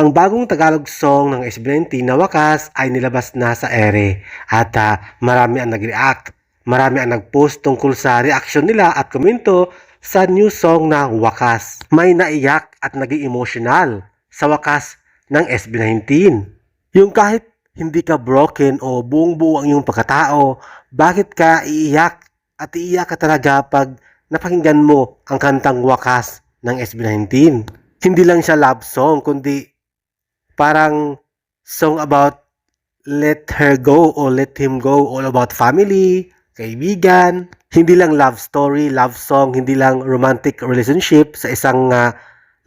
Ang bagong Tagalog song ng SB19 na wakas ay nilabas na sa ere at marami ang nag-react. Marami ang nag-post tungkol sa reaction nila at komento sa new song na wakas. May naiyak at naging emotional sa wakas ng SB19. Yung kahit hindi ka broken o buong-buo ang iyong pagkatao, bakit ka iiyak at iiyak ka talaga pag napakinggan mo ang kantang wakas ng SB19? Hindi lang siya love song, kundi parang song about let her go or let him go, all about family, kaibigan. Hindi lang love story, love song, hindi lang romantic relationship sa isang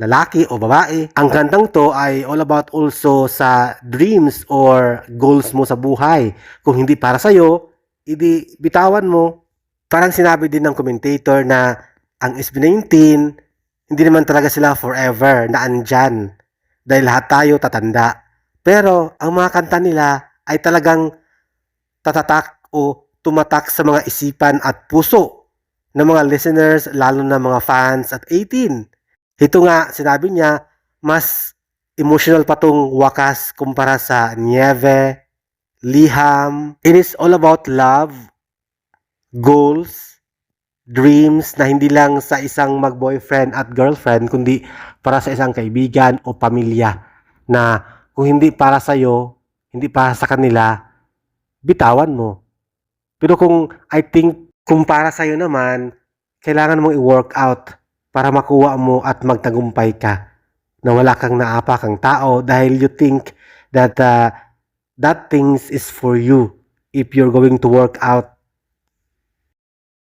lalaki o babae. Ang kantang to ay all about also sa dreams or goals mo sa buhay. Kung hindi para sa'yo, idi bitawan mo. Parang sinabi din ng commentator na ang SB19, hindi naman talaga sila forever na andyan. Dahil lahat tayo tatanda. Pero ang mga kanta nila ay talagang tatatak o tumatak sa mga isipan at puso ng mga listeners, lalo na mga fans at 18. Ito nga, sinabi niya, mas emotional pa tong wakas kumpara sa Nieve, Liham. It is all about love, goals, dreams na hindi lang sa isang mag-boyfriend at girlfriend, kundi para sa isang kaibigan o pamilya na kung hindi para sa'yo, hindi para sa kanila, bitawan mo. Pero kung para sa'yo naman, kailangan mong i-work out para makuha mo at magtagumpay ka na wala kang naapakang tao dahil you think that that things is for you if you're going to work out